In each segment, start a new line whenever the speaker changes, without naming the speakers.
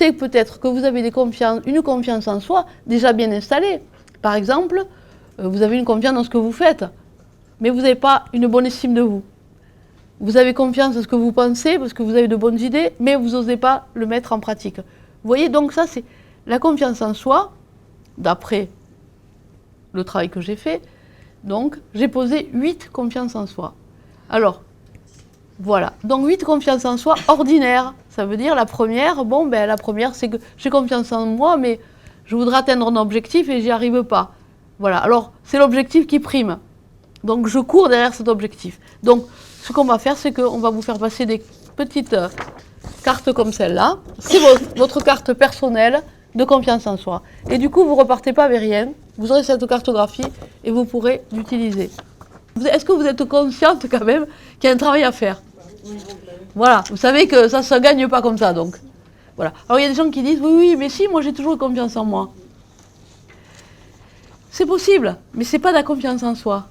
c'est peut-être que vous avez une confiance en soi déjà bien installée. Par exemple, vous avez une confiance dans ce que vous faites, mais vous n'avez pas une bonne estime de vous. Vous avez confiance en ce que vous pensez, parce que vous avez de bonnes idées, mais vous n'osez pas le mettre en pratique. Vous voyez, donc ça, c'est la confiance en soi, d'après le travail que j'ai fait. Donc, j'ai posé 8 confiance en soi. Alors, voilà. Donc, 8 confiance en soi ordinaires. Ça veut dire, la première, la première, c'est que j'ai confiance en moi, mais je voudrais atteindre un objectif et j'y arrive pas. Voilà. Alors, c'est l'objectif qui prime. Donc, je cours derrière cet objectif. Donc, ce qu'on va faire, c'est qu'on va vous faire passer des petites cartes comme celle-là. C'est votre carte personnelle de confiance en soi. Et du coup, vous ne repartez pas avec rien. Vous aurez cette cartographie et vous pourrez l'utiliser. Est-ce que vous êtes consciente quand même qu'il y a un travail à faire? Voilà, vous savez que ça ne se gagne pas comme ça, donc. Voilà. Alors, il y a des gens qui disent, oui, mais si, moi j'ai toujours confiance en moi. C'est possible, mais ce n'est pas de la confiance en soi.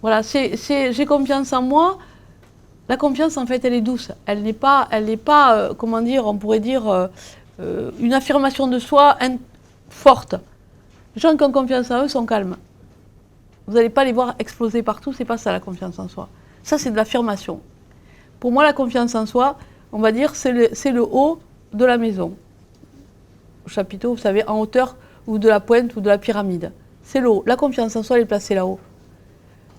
Voilà, j'ai confiance en moi. La confiance, en fait, elle est douce. Elle n'est pas comment dire, on pourrait dire, une affirmation de soi forte. Les gens qui ont confiance en eux sont calmes. Vous n'allez pas les voir exploser partout, c'est pas ça la confiance en soi. Ça, c'est de l'affirmation. Pour moi, la confiance en soi, on va dire, c'est le haut de la maison. Au chapiteau, vous savez, en hauteur, ou de la pointe, ou de la pyramide. C'est le haut. La confiance en soi, elle est placée là-haut.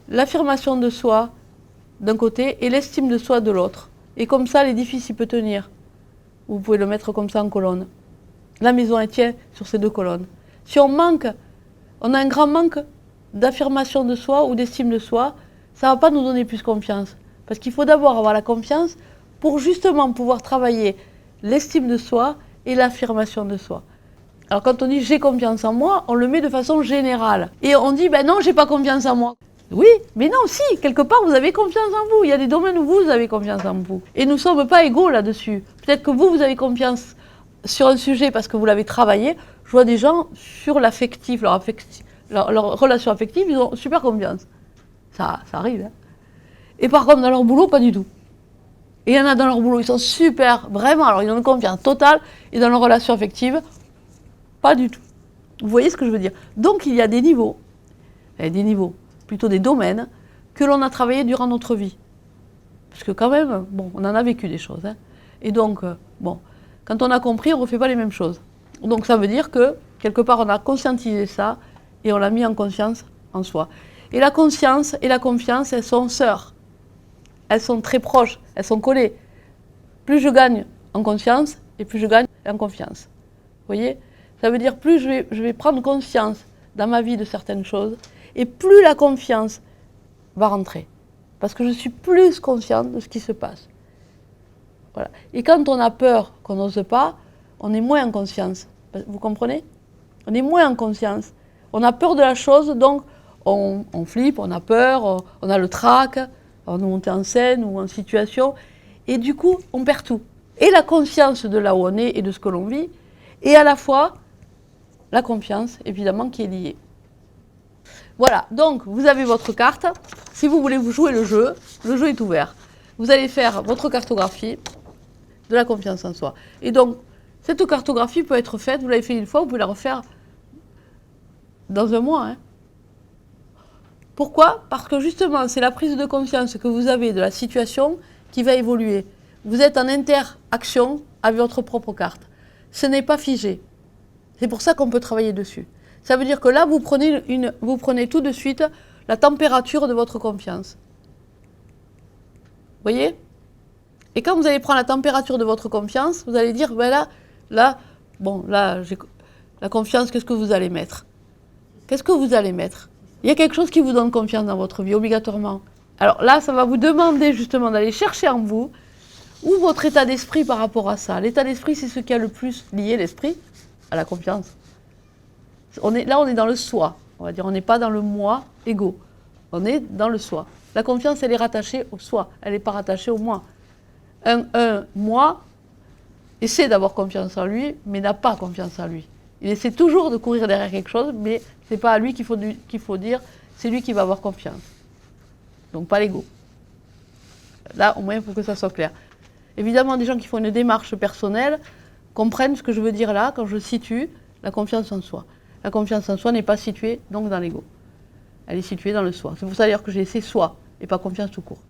L'affirmation de soi, d'un côté, et l'estime de soi de l'autre. Et comme ça, l'édifice, il peut tenir. Vous pouvez le mettre comme ça en colonne. La maison, elle tient sur ces 2 colonnes. Si on a un grand manque d'affirmation de soi ou d'estime de soi, ça ne va pas nous donner plus confiance. Parce qu'il faut d'abord avoir la confiance pour justement pouvoir travailler l'estime de soi et l'affirmation de soi. Alors quand on dit j'ai confiance en moi, on le met de façon générale. Et on dit non, j'ai pas confiance en moi. Oui, mais non, si, quelque part vous avez confiance en vous. Il y a des domaines où vous avez confiance en vous. Et nous ne sommes pas égaux là-dessus. Peut-être que vous avez confiance sur un sujet parce que vous l'avez travaillé. Je vois des gens sur l'affectif, leur relation affective, ils ont super confiance. Ça arrive. Hein. Et par contre, dans leur boulot, pas du tout. Et il y en a dans leur boulot, ils sont super, vraiment, alors ils ont une confiance totale, et dans leur relation affective, pas du tout. Vous voyez ce que je veux dire? Donc il y a des niveaux, plutôt des domaines, que l'on a travaillé durant notre vie. Parce que quand même, on en a vécu des choses. Hein. Et donc, quand on a compris, on ne refait pas les mêmes choses. Donc ça veut dire que, quelque part, on a conscientisé ça, et on l'a mis en conscience en soi. Et la conscience et la confiance, elles sont sœurs. Elles sont très proches, elles sont collées. Plus je gagne en conscience, et plus je gagne en confiance. Vous voyez? Ça veut dire plus je vais prendre conscience dans ma vie de certaines choses, et plus la confiance va rentrer. Parce que je suis plus consciente de ce qui se passe. Voilà. Et quand on a peur, qu'on n'ose pas, on est moins en conscience. Vous comprenez? On est moins en conscience. On a peur de la chose, donc on flippe, on a peur, on a le trac, on est monté en scène ou en situation, et du coup, on perd tout. Et la conscience de là où on est et de ce que l'on vit, et à la fois la confiance, évidemment, qui est liée. Voilà, donc vous avez votre carte. Si vous voulez vous jouer le jeu est ouvert. Vous allez faire votre cartographie de la confiance en soi. Et donc, cette cartographie peut être faite, vous l'avez fait une fois, vous pouvez la refaire dans un mois. Hein. Pourquoi? Parce que justement, c'est la prise de conscience que vous avez de la situation qui va évoluer. Vous êtes en interaction avec votre propre carte. Ce n'est pas figé. C'est pour ça qu'on peut travailler dessus. Ça veut dire que là, vous prenez tout de suite la température de votre confiance. Vous voyez? Et quand vous allez prendre la température de votre confiance, vous allez dire, là, j'ai la confiance, qu'est-ce que vous allez mettre? Qu'est-ce que vous allez mettre? Il y a quelque chose qui vous donne confiance dans votre vie, obligatoirement. Alors là, ça va vous demander justement d'aller chercher en vous où votre état d'esprit par rapport à ça. L'état d'esprit, c'est ce qui a le plus lié l'esprit à la confiance. On est dans le soi, on va dire. On n'est pas dans le moi égo. On est dans le soi. La confiance, elle est rattachée au soi. Elle n'est pas rattachée au moi. Un moi essaie d'avoir confiance en lui, mais n'a pas confiance en lui. Il essaie toujours de courir derrière quelque chose, mais ce n'est pas à lui qu'il faut dire, c'est lui qui va avoir confiance. Donc pas l'ego. Là, au moins, il faut que ça soit clair. Évidemment, des gens qui font une démarche personnelle, comprennent ce que je veux dire là quand je situe la confiance en soi. La confiance en soi n'est pas située donc dans l'ego. Elle est située dans le soi. C'est pour ça d'ailleurs que j'ai laissé soi et pas confiance tout court.